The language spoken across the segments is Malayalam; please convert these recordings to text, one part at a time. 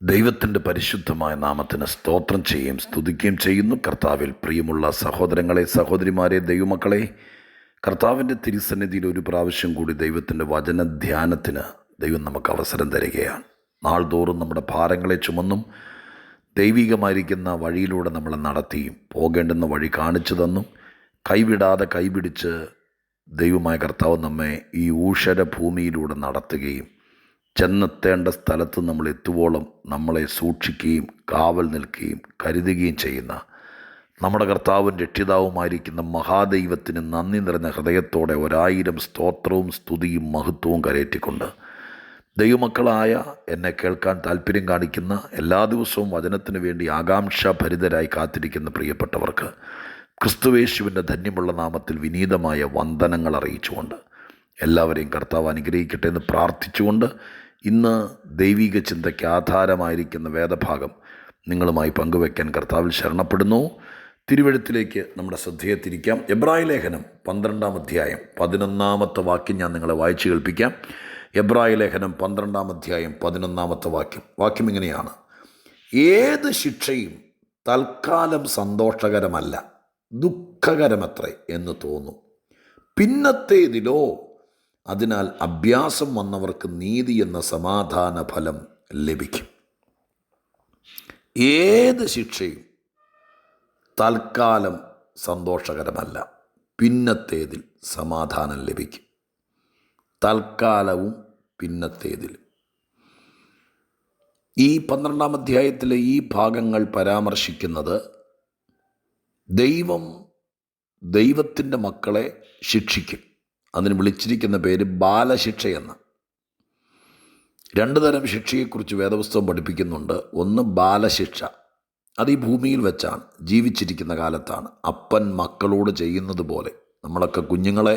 ദൈവത്തിൻ്റെ പരിശുദ്ധമായ നാമത്തിന് സ്തോത്രം ചെയ്യുകയും സ്തുതിക്കുകയും ചെയ്യുന്നു. കർത്താവിൽ പ്രിയമുള്ള സഹോദരങ്ങളെ, സഹോദരിമാരെ, ദൈവമക്കളെ, കർത്താവിൻ്റെ തിരുസന്നിധിയിൽ ഒരു പ്രാവശ്യം കൂടി ദൈവത്തിൻ്റെ വചനധ്യാനത്തിന് ദൈവം നമുക്ക് അവസരം തരികയാണ്. നാൾതോറും നമ്മുടെ ഭാരങ്ങളെ ചുമന്നും ദൈവികമായിരിക്കുന്ന വഴിയിലൂടെ നമ്മളെ നടത്തിയും പോകേണ്ടുന്ന വഴി കാണിച്ചു തന്നും കൈവിടാതെ കൈപിടിച്ച് ദൈവമായ കർത്താവ് നമ്മെ ഈ ഊഷര ഭൂമിയിലൂടെ നടത്തുകയും ചെന്നെത്തേണ്ട സ്ഥലത്ത് നമ്മൾ എത്തുവോളം നമ്മളെ സൂക്ഷിക്കുകയും കാവൽ നിൽക്കുകയും കരുതുകയും ചെയ്യുന്ന നമ്മുടെ കർത്താവും രക്ഷിതാവുമായിരിക്കുന്ന മഹാദൈവത്തിന് നന്ദി നിറഞ്ഞ ഹൃദയത്തോടെ 1000 സ്തോത്രവും സ്തുതിയും മഹത്വവും കരയേറ്റിക്കൊണ്ട് ദൈവമക്കളായ എന്നെ കേൾക്കാൻ താല്പര്യം കാണിക്കുന്ന, എല്ലാ ദിവസവും വചനത്തിന് വേണ്ടി ആകാംക്ഷാഭരിതരായി കാത്തിരിക്കുന്ന പ്രിയപ്പെട്ടവർക്ക് ക്രിസ്തുവേശുവിൻ്റെ ധന്യമുള്ള നാമത്തിൽ വിനീതമായ വന്ദനങ്ങൾ അറിയിച്ചുകൊണ്ട് എല്ലാവരെയും കർത്താവ് അനുഗ്രഹിക്കട്ടെ എന്ന് പ്രാർത്ഥിച്ചുകൊണ്ട് ഇന്ന് ദൈവിക ചിന്തയ്ക്ക് ആധാരമായിരിക്കുന്ന വേദഭാഗം നിങ്ങളുമായി പങ്കുവയ്ക്കാൻ കർത്താവിൽ ശരണപ്പെടുന്നു. തിരുവെഴുത്തിലേക്ക് നമ്മുടെ ശ്രദ്ധയെ തിരിക്കാം. എബ്രായ ലേഖനം 12-ാം അധ്യായം 11-ാമത്തെ വാക്യം ഞാൻ നിങ്ങളെ വായിച്ചു കേൾപ്പിക്കാം. എബ്രായ ലേഖനം 12-ാം അധ്യായം 11-ാമത്തെ വാക്യം ഇങ്ങനെയാണ്: ഏത് ശിക്ഷയും തൽക്കാലം സന്തോഷകരമല്ല, ദുഃഖകരമത്രേ എന്ന് തോന്നും. പിന്നത്തേതിലോ അതിനാൽ അഭ്യാസം വന്നവർക്ക് നീതി എന്ന സമാധാന ഫലം ലഭിക്കും. ഏത് ശിക്ഷയും തൽക്കാലം സന്തോഷകരമല്ല, പിന്നത്തേതിൽ സമാധാനം ലഭിക്കും. തൽക്കാലവും പിന്നത്തേതിലും. ഈ 12-ാം അധ്യായത്തിലെ ഈ ഭാഗങ്ങൾ പരാമർശിക്കുന്നത് ദൈവത്തിൻ്റെ മക്കളെ ശിക്ഷിക്കും. അതിന് വിളിച്ചിരിക്കുന്ന പേര് ബാലശിക്ഷയെന്ന്. 2 തരം ശിക്ഷയെക്കുറിച്ച് വേദപുസ്തകം പഠിപ്പിക്കുന്നുണ്ട്. ഒന്ന് ബാലശിക്ഷ, അത് ഈ ഭൂമിയിൽ വെച്ചാണ്, ജീവിച്ചിരിക്കുന്ന കാലത്താണ്. അപ്പൻ മക്കളോട് ചെയ്യുന്നത് പോലെ നമ്മളൊക്കെ കുഞ്ഞുങ്ങളെ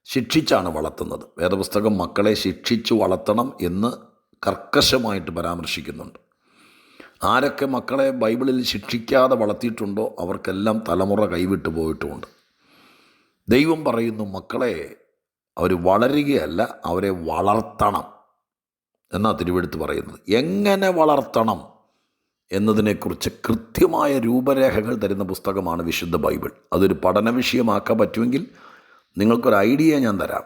ശിക്ഷിച്ചാണ് വളർത്തുന്നത്. വേദപുസ്തകം മക്കളെ ശിക്ഷിച്ചു വളർത്തണം എന്ന് കർക്കശമായിട്ട് പരാമർശിക്കുന്നുണ്ട്. ആരൊക്കെ മക്കളെ ബൈബിളിൽ ശിക്ഷിക്കാതെ വളർത്തിയിട്ടുണ്ടോ അവർക്കെല്ലാം തലമുറ കൈവിട്ടു പോയിട്ടുമുണ്ട്. ദൈവം പറയുന്നു, മക്കളെ അവർ വളരുകയല്ല, അവരെ വളർത്തണം എന്നാ തിരുവെഴുത്ത് പറയുന്നത്. എങ്ങനെ വളർത്തണം എന്നതിനെക്കുറിച്ച് കൃത്യമായ രൂപരേഖകൾ തരുന്ന പുസ്തകമാണ് വിശുദ്ധ ബൈബിൾ. അതൊരു പഠന വിഷയമാക്കാൻ പറ്റുമെങ്കിൽ നിങ്ങൾക്കൊരു ഐഡിയ ഞാൻ തരാം.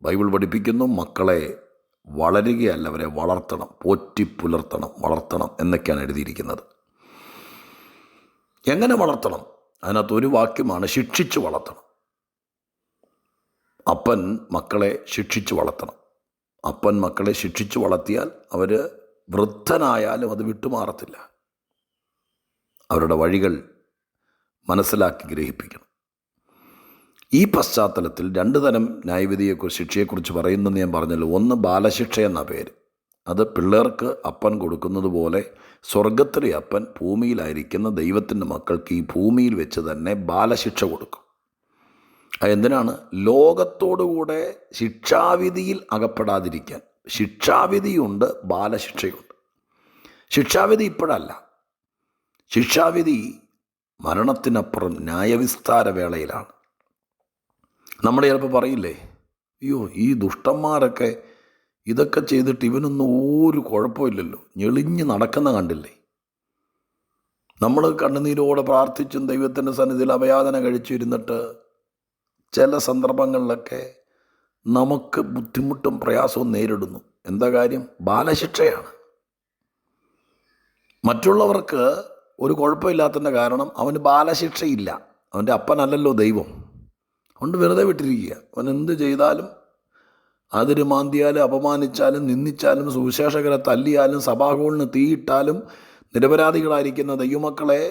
ബൈബിൾ പഠിപ്പിക്കുന്നു, മക്കളെ വളരുകയല്ല, അവരെ വളർത്തണം, പോറ്റിപ്പുലർത്തണം, വളർത്തണം എന്നൊക്കെയാണ് എഴുതിയിരിക്കുന്നത്. എങ്ങനെ വളർത്തണം? അതിനകത്ത് ഒരു വാക്യമാണ് ശിക്ഷിച്ച് വളർത്തണം. അപ്പൻ മക്കളെ ശിക്ഷിച്ച് വളർത്തണം. അപ്പൻ മക്കളെ ശിക്ഷിച്ച് വളർത്തിയാൽ അവർ വൃദ്ധനായാലും അത് വിട്ടുമാറത്തില്ല. അവരുടെ വഴികൾ മനസ്സിലാക്കി ഗ്രഹിപ്പിക്കണം. ഈ പശ്ചാത്തലത്തിൽ 2 തരം ന്യായവിധിയെക്കുറിച്ച്, ശിക്ഷയെക്കുറിച്ച് പറയുന്നെന്ന് ഞാൻ പറഞ്ഞല്ലോ. ഒന്ന് ബാലശിക്ഷ എന്ന പേര്. അത് പിള്ളേർക്ക് അപ്പൻ കൊടുക്കുന്നത് പോലെ സ്വർഗത്തിലെ അപ്പൻ ഭൂമിയിലായിരിക്കുന്ന ദൈവത്തിൻ്റെ മക്കൾക്ക് ഈ ഭൂമിയിൽ വെച്ച് തന്നെ ബാലശിക്ഷ കൊടുക്കും. അതെന്തിനാണ്? ലോകത്തോടുകൂടെ ശിക്ഷാവിധിയിൽ അകപ്പെടാതിരിക്കാൻ. ശിക്ഷാവിധിയുണ്ട്, ബാലശിക്ഷയുണ്ട്. ശിക്ഷാവിധി ഇപ്പോഴല്ല. ശിക്ഷാവിധി മരണത്തിനപ്പുറം ന്യായവിസ്താര വേളയിലാണ്. നമ്മൾ ചിലപ്പോൾ പറയില്ലേ, അയ്യോ ഈ ദുഷ്ടന്മാരൊക്കെ ഇതൊക്കെ ചെയ്തിട്ട് ഇവനൊന്നും ഒരു കുഴപ്പമില്ലല്ലോ, ഞെളിഞ്ഞ് നടക്കുന്ന കണ്ടില്ലേ. നമ്മൾ കണ്ണുനീരോടെ പ്രാർത്ഥിച്ചും ദൈവത്തിൻ്റെ സന്നിധിയിൽ അഭയാതന കഴിച്ചിരുന്നിട്ട് ചില സന്ദർഭങ്ങളിലൊക്കെ നമുക്ക് ബുദ്ധിമുട്ടും പ്രയാസവും നേരിടുന്നു. എന്താ കാര്യം? ബാലശിക്ഷയാണ്. മറ്റുള്ളവർക്ക് ഒരു കുഴപ്പമില്ലാത്തതിൻ്റെ കാരണം അവന് ബാലശിക്ഷയില്ല. അവൻ്റെ അപ്പനല്ലല്ലോ ദൈവം. അതുകൊണ്ട് വെറുതെ വിട്ടിരിക്കുക. അവൻ എന്ത് ചെയ്താലും, അതിര് മാന്തിയാലും അപമാനിച്ചാലും നിന്ദിച്ചാലും സുവിശേഷകരെ തല്ലിയാലും സഭാഹോളിന് തീയിട്ടാലും നിരപരാധികളായിരിക്കുന്ന ദൈവമക്കളെ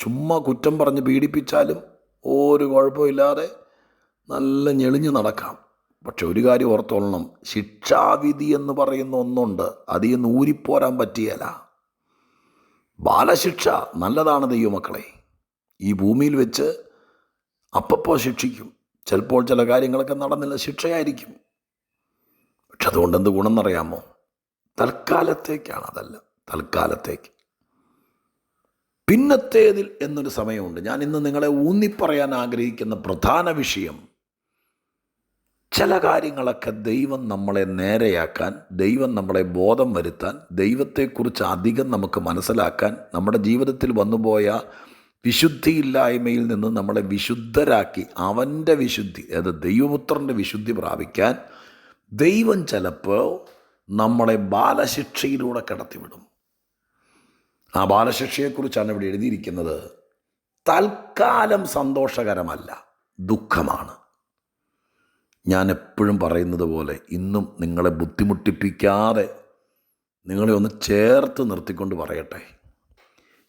ചുമ്മാ കുറ്റം പറഞ്ഞ് പീഡിപ്പിച്ചാലും ഒരു കുഴപ്പമില്ലാതെ നല്ല ഞെളിഞ്ഞ് നടക്കാം. പക്ഷെ ഒരു കാര്യം ഓർത്തോളണം, ശിക്ഷാവിധി എന്ന് പറയുന്ന ഒന്നുണ്ട്, അതിൽ നിന്ന് ഊരിപ്പോരാൻ പറ്റിയല്ല. ബാലശിക്ഷ നല്ലതാണ് ദൈവമക്കളെ. ഈ ഭൂമിയിൽ വെച്ച് അപ്പപ്പോൾ ശിക്ഷിക്കും. ചിലപ്പോൾ ചില കാര്യങ്ങളൊക്കെ നടന്നില്ല, ശിക്ഷയായിരിക്കും. പക്ഷെ അതുകൊണ്ട് എന്ത് ഗുണം എന്നറിയാമോ? തൽക്കാലത്തേക്കാണ്. അതല്ല, തൽക്കാലത്തേക്ക്. പിന്നത്തേതിൽ എന്നൊരു സമയമുണ്ട്. ഞാൻ ഇന്ന് നിങ്ങളെ ഊന്നിപ്പറയാൻ ആഗ്രഹിക്കുന്ന പ്രധാന വിഷയം ചില കാര്യങ്ങളൊക്കെ ദൈവം നമ്മളെ നേരെയാക്കാൻ, ദൈവം നമ്മളെ ബോധം വരുത്താൻ, ദൈവത്തെക്കുറിച്ച് അധികം നമുക്ക് മനസ്സിലാക്കാൻ, നമ്മുടെ ജീവിതത്തിൽ വന്നുപോയ വിശുദ്ധിയില്ലായ്മയിൽ നിന്ന് നമ്മളെ വിശുദ്ധരാക്കി അവൻ്റെ വിശുദ്ധി, അതായത് ദൈവപുത്രൻ്റെ വിശുദ്ധി പ്രാപിക്കാൻ ദൈവം ചിലപ്പോൾ നമ്മളെ ബാലശിക്ഷയിലൂടെ കടത്തിവിടും. ആ ബാലശിക്ഷയെക്കുറിച്ചാണ് ഇവിടെ എഴുതിയിരിക്കുന്നത്. തൽക്കാലം സന്തോഷകരമല്ല, ദുഃഖമാണ്. ഞാൻ എപ്പോഴും പറയുന്നത് പോലെ ഇന്നും നിങ്ങളെ ബുദ്ധിമുട്ടിപ്പിക്കാതെ നിങ്ങളെ ഒന്ന് ചേർത്ത് നിർത്തിക്കൊണ്ട് പറയട്ടെ,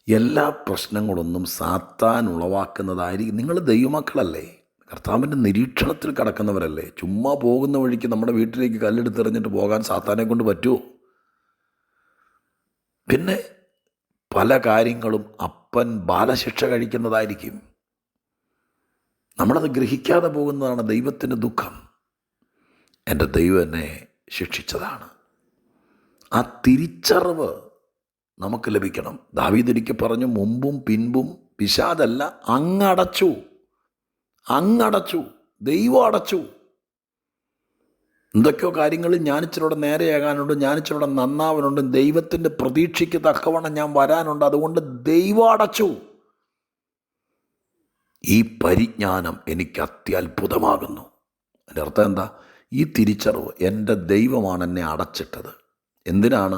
എല്ലാ പ്രശ്നങ്ങളൊന്നും സാത്താൻ ഉളവാക്കുന്നതായിരിക്കും. നിങ്ങൾ ദൈവമക്കളല്ലേ, കർത്താവിൻ്റെ നിരീക്ഷണത്തിൽ കിടക്കുന്നവരല്ലേ. ചുമ്മാ പോകുന്ന വഴിക്ക് നമ്മുടെ വീട്ടിലേക്ക് കല്ലെടുത്തെറിഞ്ഞിട്ട് പോകാൻ സാത്താനെ കൊണ്ട് പറ്റുമോ? പിന്നെ പല കാര്യങ്ങളും അപ്പൻ ബാലശിക്ഷ കഴിക്കുന്നതായിരിക്കും. നമ്മളത് ഗ്രഹിക്കാതെ പോകുന്നതാണ് ദൈവത്തിൻ്റെ ദുഃഖം. എൻ്റെ ദൈവം എന്നെ ശിക്ഷിച്ചതാണ്. ആ തിരിച്ചറിവ് നമുക്ക് ലഭിക്കണം. ദാവീദ് ഒരിക്കൽ പറഞ്ഞു, മുമ്പും പിൻപും പിശാചല്ല, അങ്ങടച്ചു, ദൈവം അടച്ചു. എന്തൊക്കെയോ കാര്യങ്ങളിൽ ഞാനിച്ചിലൂടെ നേരെയാകാനുണ്ട്, ഞാനിച്ചിലൂടെ നന്നാവാനുണ്ട്, ദൈവത്തിൻ്റെ പ്രതീക്ഷയ്ക്ക് തക്കവണ്ണം ഞാൻ വരാനുണ്ട്, അതുകൊണ്ട് ദൈവം അടച്ചു. ഈ പരിജ്ഞാനം എനിക്ക് അത്യത്ഭുതമാകുന്നു. എൻ്റെ അർത്ഥം എന്താ? ഈ തിരിച്ചറിവ്, എൻ്റെ ദൈവമാണ് എന്നെ അടച്ചിട്ടത്. എന്തിനാണ്?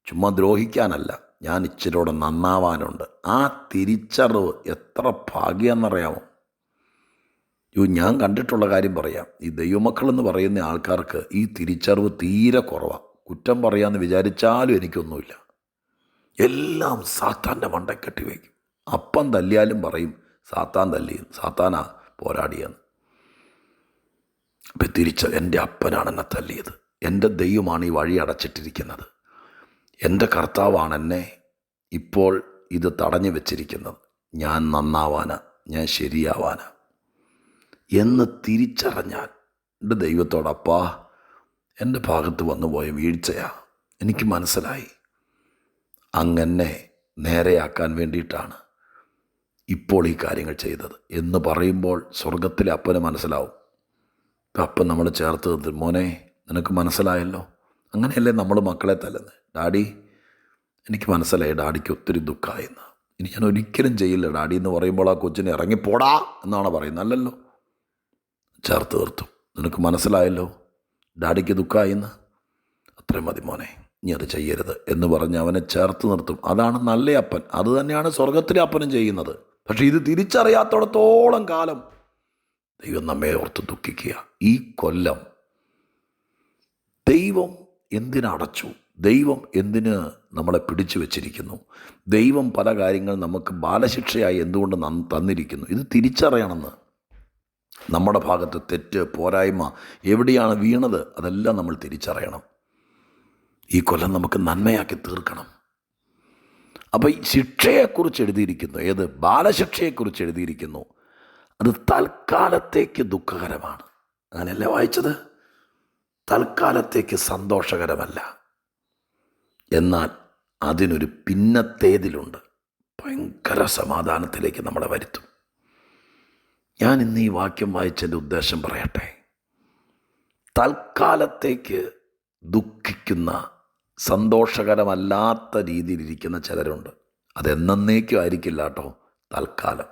ചുമ്മാ ദ്രോഹിക്കാനല്ല, ഞാൻ ഇച്ചിരിയോടെ നന്നാവാനുണ്ട്. ആ തിരിച്ചറിവ് എത്ര ഭാഗ്യമെന്നറിയാമോ? ഞാൻ കണ്ടിട്ടുള്ള കാര്യം പറയാം. ഈ ദൈവമക്കളെന്ന് പറയുന്ന ആൾക്കാർക്ക് ഈ തിരിച്ചറിവ് തീരെ കുറവാണ്. കുറ്റം പറയാമെന്ന് വിചാരിച്ചാലും എനിക്കൊന്നുമില്ല. എല്ലാം സാത്താൻ്റെ മണ്ടയിൽ കെട്ടിവയ്ക്കും. അപ്പം തല്ലിയാലും പറയും സാത്താൻ തല്ലിയെന്ന്, സാത്താനാ പോരാടിയെന്ന്. അപ്പം എൻ്റെ അപ്പനാണ് എന്നെ തല്ലിയത്, എൻ്റെ ദൈവമാണ് ഈ വഴി അടച്ചിട്ടിരിക്കുന്നത്, എൻ്റെ കർത്താവാണ് എന്നെ ഇപ്പോൾ ഇത് തടഞ്ഞു വെച്ചിരിക്കുന്നത്, ഞാൻ നന്നാവാനാ, ഞാൻ ശരിയാവാനാ എന്ന് തിരിച്ചറിഞ്ഞാൽ എൻ്റെ ദൈവത്തോടപ്പാ, എൻ്റെ ഭാഗത്ത് വന്നുപോയ വീഴ്ചയാ, എനിക്ക് മനസ്സിലായി, അങ്ങനെ നേരെയാക്കാൻ വേണ്ടിയിട്ടാണ് ഇപ്പോൾ ഈ കാര്യങ്ങൾ ചെയ്തത് എന്ന് പറയുമ്പോൾ സ്വർഗത്തിലെ അപ്പന് മനസ്സിലാവും. അപ്പം നമ്മൾ ചേർത്ത് നിർത്തി, മോനെ നിനക്ക് മനസ്സിലായല്ലോ. അങ്ങനെയല്ലേ നമ്മൾ മക്കളെ തല്ലുന്നത്? ഡാഡി എനിക്ക് മനസ്സിലായി, ഡാഡിക്ക് ഒത്തിരി ദുഃഖമായെന്ന്, ഇനി ഞാൻ ഒരിക്കലും ചെയ്യില്ല ഡാഡി എന്ന് പറയുമ്പോൾ ആ കൊച്ചിനെ ഇറങ്ങിപ്പോടാ എന്നാണ് പറയുന്നത്. അല്ലല്ലോ, ചേർത്ത് നിർത്തും. നിനക്ക് മനസ്സിലായല്ലോ ഡാഡിക്ക് ദുഃഖമായെന്ന്, അത്രയും മതി മോനെ, ഇനി അത് ചെയ്യരുത് എന്ന് പറഞ്ഞ് അവനെ ചേർത്ത് നിർത്തും. അതാണ് നല്ല അപ്പൻ. അത് തന്നെയാണ് സ്വർഗത്തിലെ അപ്പനും ചെയ്യുന്നത്. പക്ഷേ ഇത് തിരിച്ചറിയാത്തോടത്തോളം കാലം ദൈവം നമ്മെ ഓർത്ത് ദുഃഖിക്കുക. ഈ കൊല്ലം ദൈവം എന്തിനടച്ചു? ദൈവം എന്തിന് നമ്മളെ പിടിച്ചു വച്ചിരിക്കുന്നു? ദൈവം പല കാര്യങ്ങൾ നമുക്ക് ബാലശിക്ഷയായി എന്തുകൊണ്ട് തന്നിരിക്കുന്നു? ഇത് തിരിച്ചറിയണമെന്ന്. നമ്മുടെ ഭാഗത്ത് തെറ്റ്, പോരായ്മ എവിടെയാണ് വീണത്, അതെല്ലാം നമ്മൾ തിരിച്ചറിയണം. ഈ കൊല്ലം നമുക്ക് നന്മയാക്കി തീർക്കണം. അപ്പോൾ ഈ ശിക്ഷയെക്കുറിച്ച് എഴുതിയിരിക്കുന്നു, ഏത് ബാലശിക്ഷയെക്കുറിച്ച് എഴുതിയിരിക്കുന്നു, അത് തൽക്കാലത്തേക്ക് ദുഃഖകരമാണ്. അങ്ങനെയല്ലേ വായിച്ചത്? തൽക്കാലത്തേക്ക് സന്തോഷകരമല്ല, എന്നാൽ അതിനൊരു പിന്നത്തേതിലുണ്ട്, ഭയങ്കര സമാധാനത്തിലേക്ക് നമ്മളെ വരുത്തും. ഞാൻ ഇന്ന് ഈ വാക്യം വായിച്ചതിൻ്റെ ഉദ്ദേശം പറയട്ടെ. തൽക്കാലത്തേക്ക് ദുഃഖിക്കുന്ന, സന്തോഷകരമല്ലാത്ത രീതിയിലിരിക്കുന്ന ചിലരുണ്ട്. അതെന്നേക്കും ആയിരിക്കില്ല കേട്ടോ, തൽക്കാലം.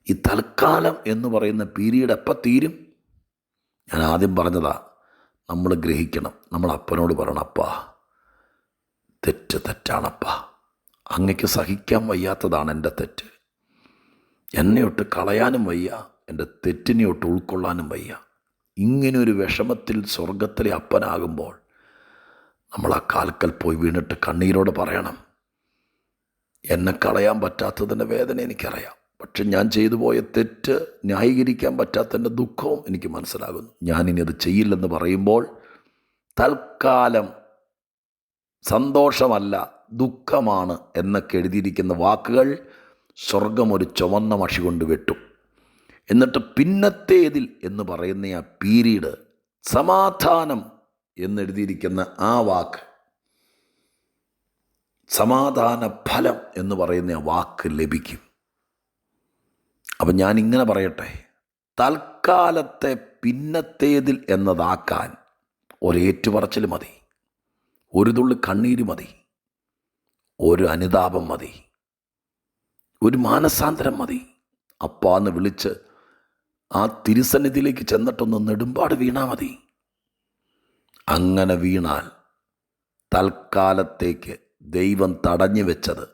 ഈ തൽക്കാലം എന്ന് പറയുന്ന പീരീഡ് എപ്പോൾ തീരും? ഞാൻ ആദ്യം പറഞ്ഞതാ, നമ്മൾ ഗ്രഹിക്കണം. നമ്മൾ അപ്പനോട് പറയണം, അപ്പാ തെറ്റാണപ്പാ, അങ്ങക്ക് സഹിക്കാൻ വയ്യാത്തതാണ് എൻ്റെ തെറ്റ്, എന്നെ ഒട്ട് കളയാനും വയ്യ, എൻ്റെ തെറ്റിനെ ഒട്ട് ഉൾക്കൊള്ളാനും വയ്യ. ഇങ്ങനൊരു വിഷമത്തിൽ സ്വർഗത്തിലെ അപ്പനാകുമ്പോൾ നമ്മൾ ആ കാൽക്കൽ പോയി വീണിട്ട് കണ്ണീരോട് പറയണം, എന്നെ കളയാൻ പറ്റാത്തതിൻ്റെ വേദന എനിക്കറിയാം, പക്ഷെ ഞാൻ ചെയ്തു പോയ തെറ്റ് ന്യായീകരിക്കാൻ പറ്റാത്തതിൻ്റെ ദുഃഖവും എനിക്ക് മനസ്സിലാകുന്നു. ഞാനിനി അത് ചെയ്യില്ലെന്ന് പറയുമ്പോൾ തൽക്കാലം സന്തോഷമല്ല ദുഃഖമാണ് എന്നൊക്കെ എഴുതിയിരിക്കുന്ന വാക്കുകൾ സ്വർഗം ഒരു ചുവന്ന മഷി കൊണ്ട് വെട്ടും. എന്നിട്ട് പിന്നത്തേതിൽ എന്ന് പറയുന്ന ആ പീരീഡ്, സമാധാനം എന്നെഴുതിയിരിക്കുന്ന ആ വാക്ക്, സമാധാന ഫലം എന്ന് പറയുന്ന ആ വാക്ക് ലഭിക്കും. അപ്പം ഞാനിങ്ങനെ പറയട്ടെ, തൽക്കാലത്തെ പിന്നത്തേതിൽ എന്നതാക്കാൻ ഒരേറ്റുപറച്ചിൽ മതി, ഒരു തുള്ളി കണ്ണീര് മതി, ഒരു അനുതാപം മതി, ഒരു മാനസാന്തരം മതി. അപ്പാന്ന് വിളിച്ച് ആ തിരുസന്നിധിയിലേക്ക് ചെന്നിട്ടൊന്ന് നെടുമ്പാട് വീണാൽ മതി. അങ്ങനെ വീണാൽ തൽക്കാലത്തേക്ക് ദൈവം തടഞ്ഞു വെച്ചത്,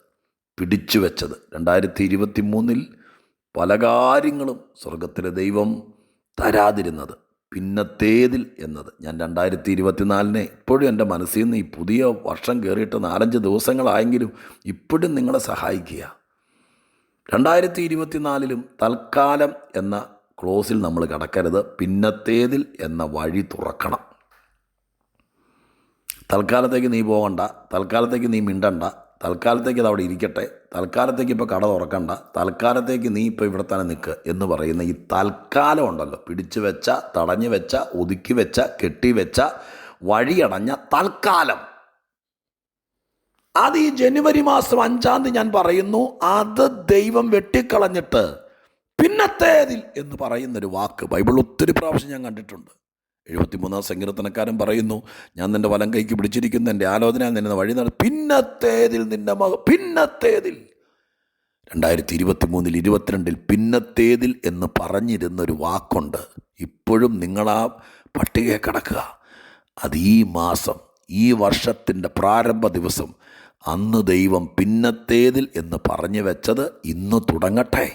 പിടിച്ചു വെച്ചത്, 2023 പല കാര്യങ്ങളും സ്വർഗത്തിലെ ദൈവം തരാതിരുന്നത് പിന്നത്തേതിൽ എന്നത് ഞാൻ 2024 ഇപ്പോഴും എൻ്റെ മനസ്സിൽ നിന്ന് ഈ പുതിയ വർഷം കയറിയിട്ട് 4-5 ദിവസങ്ങളായെങ്കിലും ഇപ്പോഴും നിങ്ങളെ സഹായിക്കുക. 2024 തൽക്കാലം എന്ന ക്ലോസിൽ നമ്മൾ കടക്കരുത്. പിന്നത്തേതിൽ എന്ന വഴി തുറക്കണം. തൽക്കാലത്തേക്ക് നീ പോകണ്ട, തൽക്കാലത്തേക്ക് നീ മിണ്ടണ്ട, തൽക്കാലത്തേക്ക് അത് അവിടെ ഇരിക്കട്ടെ, തൽക്കാലത്തേക്ക് ഇപ്പോൾ കട തുറക്കണ്ട, തൽക്കാലത്തേക്ക് നീ ഇപ്പോൾ ഇവിടെ തന്നെ നിൽക്കുക എന്ന് പറയുന്ന ഈ തൽക്കാലം ഉണ്ടല്ലോ, പിടിച്ചു വെച്ച, തടഞ്ഞു വെച്ച, ഒതുക്കി വെച്ച, കെട്ടിവെച്ച, വഴിയടഞ്ഞ തൽക്കാലം, അത് ഈ ജനുവരി മാസം 5-ാം തീയതി ഞാൻ പറയുന്നു, അത് ദൈവം വെട്ടിക്കളഞ്ഞിട്ട് പിന്നത്തേതിൽ എന്ന് പറയുന്നൊരു വാക്ക് ബൈബിൾ ഒത്തിരി പ്രാവശ്യം ഞാൻ കണ്ടിട്ടുണ്ട്. 73-ാം സങ്കീർത്തനക്കാരൻ പറയുന്നു, ഞാൻ നിൻ്റെ വലം കൈക്ക് പിടിച്ചിരിക്കുന്നു, എൻ്റെ ആലോചന നിന്നെ വഴി പിന്നത്തേതിൽ നിൻ്റെ പിന്നത്തേതിൽ. 2023 22 പിന്നത്തേതിൽ എന്ന് പറഞ്ഞിരുന്നൊരു വാക്കുണ്ട്. ഇപ്പോഴും നിങ്ങളാ പട്ടികയെ കിടക്കുക. അത് ഈ മാസം, ഈ വർഷത്തിൻ്റെ പ്രാരംഭ ദിവസം, അന്ന് ദൈവം പിന്നത്തേതിൽ എന്ന് പറഞ്ഞു വെച്ചത് ഇന്ന് തുടങ്ങട്ടെ.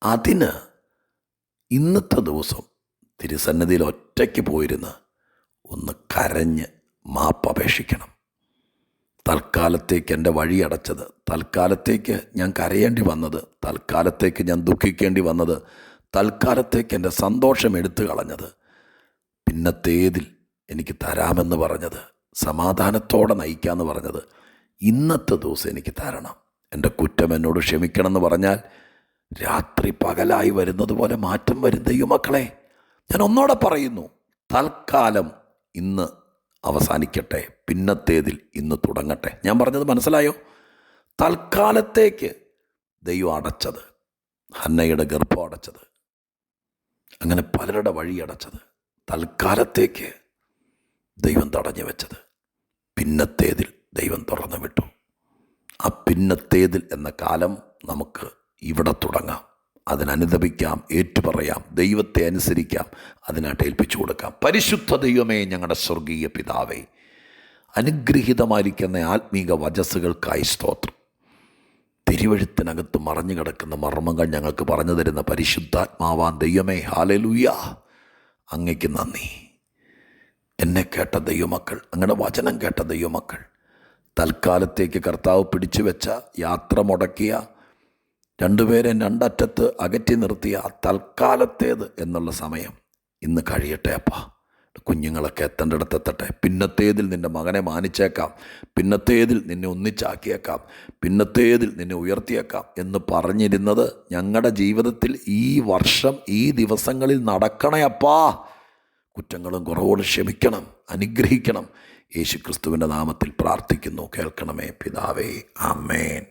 അതിന് ഇന്നത്തെ ദിവസം തിരുസന്നിധിയിൽ ഒറ്റയ്ക്ക് പോയിരുന്ന് ഒന്ന് കരഞ്ഞ് മാപ്പപേക്ഷിക്കണം. തൽക്കാലത്തേക്ക് എൻ്റെ വഴി അടച്ചത്, തൽക്കാലത്തേക്ക് ഞാൻ കരയേണ്ടി വന്നത്, തൽക്കാലത്തേക്ക് ഞാൻ ദുഃഖിക്കേണ്ടി വന്നത്, തൽക്കാലത്തേക്ക് എൻ്റെ സന്തോഷം എടുത്തു കളഞ്ഞത്, പിന്നത്തേതിൽ എനിക്ക് തരാമെന്ന് പറഞ്ഞത്, സമാധാനത്തോടെ നയിക്കാമെന്ന് പറഞ്ഞത്, ഇന്നത്തെ ദിവസം എനിക്ക് തരണം. എൻ്റെ കുറ്റം എന്നോട് ക്ഷമിക്കണമെന്ന് പറഞ്ഞാൽ രാത്രി പകലായി വരുന്നത് പോലെ മാറ്റം വരും ദൈവമക്കളെ. ഞാൻ ഒന്നോടെ പറയുന്നു, തൽക്കാലം ഇന്ന് അവസാനിക്കട്ടെ, പിന്നത്തേതിൽ ഇന്ന് തുടങ്ങട്ടെ. ഞാൻ പറഞ്ഞത് മനസ്സിലായോ? തൽക്കാലത്തേക്ക് ദൈവം അടച്ചത്, ഹന്നയുടെ ഗർഭം അടച്ചത്, അങ്ങനെ പലരുടെ വഴി അടച്ചത്, തൽക്കാലത്തേക്ക് ദൈവം തടഞ്ഞു വെച്ചത്, പിന്നത്തേതിൽ ദൈവം തുറന്നു വിട്ടു. ആ പിന്നത്തേതിൽ എന്ന കാലം നമുക്ക് ഇവിടെ തുടങ്ങാം. അതിനനുദപിക്കാം, ഏറ്റുപറയാം, ദൈവത്തെ അനുസരിക്കാം, അതിനായിട്ട് ഏൽപ്പിച്ചു കൊടുക്കാം. പരിശുദ്ധ ദൈവമേ, ഞങ്ങളുടെ സ്വർഗീയ പിതാവേ, അനുഗ്രഹീതമായിരിക്കുന്ന ആത്മീക വചസ്സുകൾക്കായി സ്തോത്രം. തിരുവഴുത്തിനകത്ത് മറഞ്ഞു കിടക്കുന്ന മർമ്മങ്ങൾ ഞങ്ങൾക്ക് പറഞ്ഞു തരുന്ന പരിശുദ്ധാത്മാവാൻ ദൈവമേ, ഹല്ലേലൂയ, അങ്ങയ്ക്ക് നന്ദി. എന്നെ കേട്ട ദൈവമക്കൾ, അങ്ങയുടെ വചനം കേട്ട ദൈവമക്കൾ, തൽക്കാലത്തേക്ക് കർത്താവ് പിടിച്ചു വെച്ച, യാത്ര മുടക്കിയ, രണ്ടുപേരെ രണ്ടറ്റത്ത് അകറ്റി നിർത്തിയ തൽക്കാലത്തേത് എന്നുള്ള സമയം ഇന്ന് കഴിയട്ടെ അപ്പാ. കുഞ്ഞുങ്ങളൊക്കെ എത്തേണ്ടിടത്ത് എത്തട്ടെ. പിന്നത്തേതിൽ നിൻ്റെ മകനെ മാനിച്ചേക്കാം, പിന്നത്തേതിൽ നിന്നെ ഒന്നിച്ചാക്കിയേക്കാം, പിന്നത്തേതിൽ നിന്നെ ഉയർത്തിയേക്കാം എന്ന് പറഞ്ഞിരുന്നത് ഞങ്ങളുടെ ജീവിതത്തിൽ ഈ വർഷം, ഈ ദിവസങ്ങളിൽ നടക്കണേ അപ്പാ. കുറ്റങ്ങളും കുറവുകളും ക്ഷമിക്കണം, അനുഗ്രഹിക്കണം. യേശുക്രിസ്തുവിൻ്റെ നാമത്തിൽ പ്രാർത്ഥിക്കുന്നു, കേൾക്കണമേ പിതാവേ, ആമേൻ.